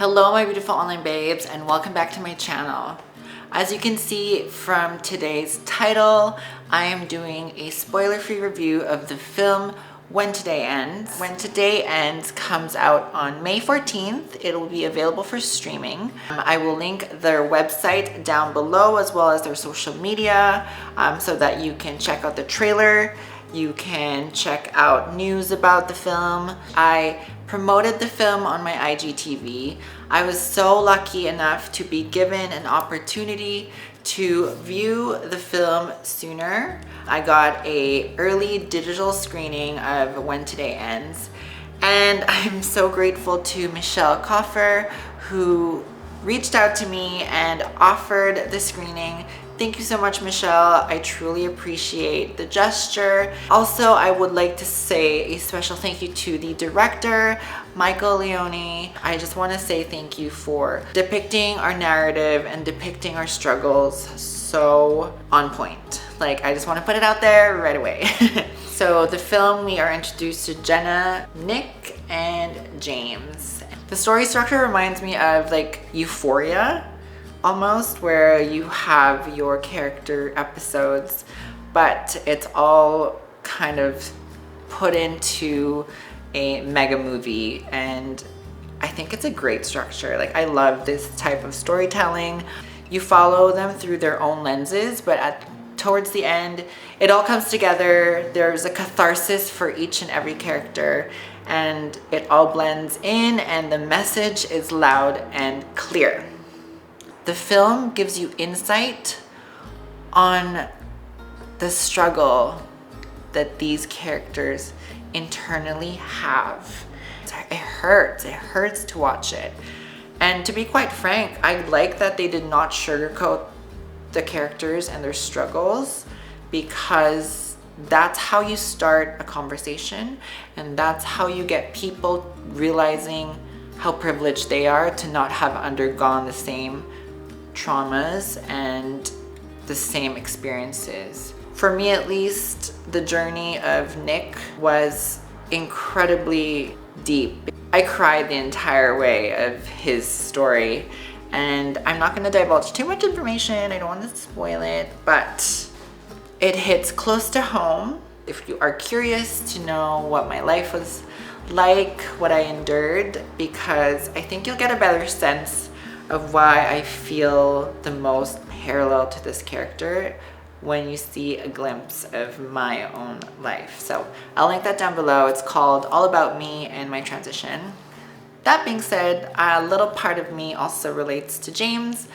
Hello my beautiful online babes and welcome back to my channel. As you can see from today's title, I am doing a spoiler-free review of the film When Today Ends. When Today Ends comes out on May 14th. It will be available for streaming. I will link their website down below as well as their social media so that you can check out the trailer. You can check out news about the film. I promoted the film on my IGTV. I was so lucky enough to be given an opportunity to view the film sooner. I got an early digital screening of When Today Ends, and I'm so grateful to Michelle Coffer who reached out to me and offered the screening. Thank you so much, Michelle. I truly appreciate the gesture. Also, I would like to say a special thank you to the director, Michael Leone. I just want to say thank you for depicting our narrative and depicting our struggles so on point. Like, I just want to put it out there right away. So the film, we are introduced to Jenna, Nick, and James. The story structure reminds me of like Euphoria, almost, where you have your character episodes, but it's all kind of put into a mega movie, and I think it's a great structure. Like, I love this type of storytelling. You follow them through their own lenses, but towards the end, it all comes together. There's a catharsis for each and every character, and it all blends in, and the message is loud and clear. The film gives you insight on the struggle that these characters internally have. It hurts to watch it. And to be quite frank, I like that they did not sugarcoat the characters and their struggles, because that's how you start a conversation, and that's how you get people realizing how privileged they are to not have undergone the same traumas and the same experiences. For me, at least, the journey of Nick was incredibly deep. I cried the entire way of his story, and I'm not going to divulge too much information. I don't want to spoil it, but it hits close to home. If you are curious to know what my life was like, what I endured, because I think you'll get a better sense of why I feel the most parallel to this character when you see a glimpse of my own life. So I'll link that down below. It's called All About Me and My Transition. That being said, a little part of me also relates to James.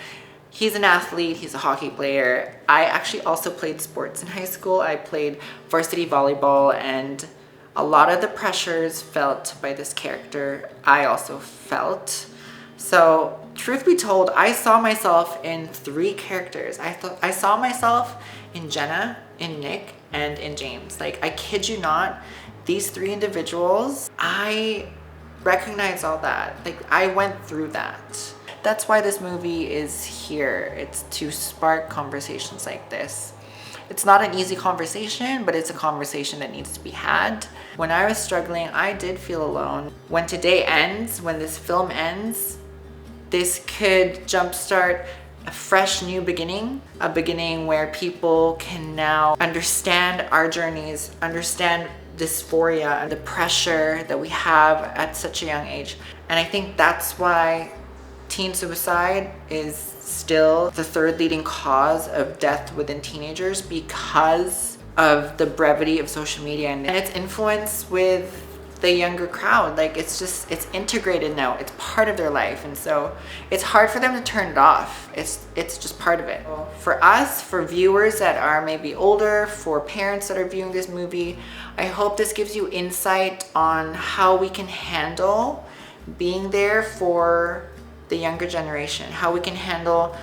He's an athlete, he's a hockey player. I actually also played sports in high school. I played varsity volleyball, and a lot of the pressures felt by this character, I also felt. So truth be told, I saw myself in three characters. I saw myself in Jenna, in Nick, and in James. Like, I kid you not, these three individuals, I recognize all that. Like, I went through that. That's why this movie is here. It's to spark conversations like this. It's not an easy conversation, but it's a conversation that needs to be had. When I was struggling, I did feel alone. When today ends, when this film ends, this could jumpstart a fresh new beginning, a beginning where people can now understand our journeys, understand dysphoria and the pressure that we have at such a young age. And I think that's why teen suicide is still the third leading cause of death within teenagers, because of the brevity of social media and its influence with the younger crowd. Like, it's integrated now. It's part of their life, and so it's hard for them to turn it off. It's just part of it. For us, for viewers that are maybe older, for parents that are viewing this movie, I hope this gives you insight on how we can handle being there for the younger generation, how we can handle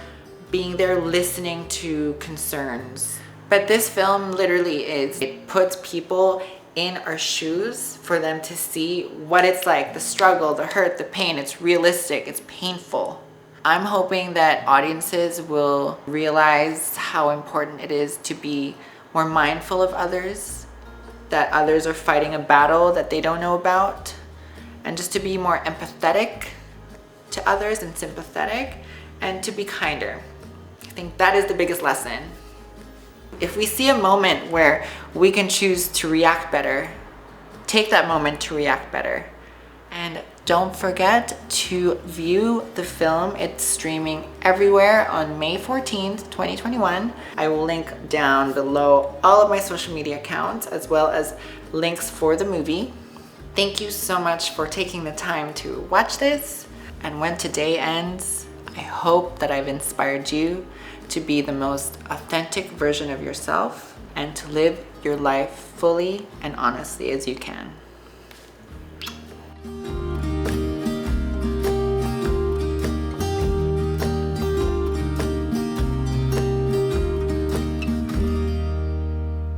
being there, listening to concerns. But this film literally it puts people in our shoes for them to see what it's like, the struggle, the hurt, the pain. It's realistic, it's painful. I'm hoping that audiences will realize how important it is to be more mindful of others, that others are fighting a battle that they don't know about, and just to be more empathetic to others and sympathetic, and to be kinder. I think that is the biggest lesson. If we see a moment where we can choose to react better, take that moment to react better. And don't forget to view the film. It's streaming everywhere on May 14th, 2021. I will link down below all of my social media accounts as well as links for the movie. Thank you so much for taking the time to watch this. And when today ends, I hope that I've inspired you to be the most authentic version of yourself and to live your life fully and honestly as you can.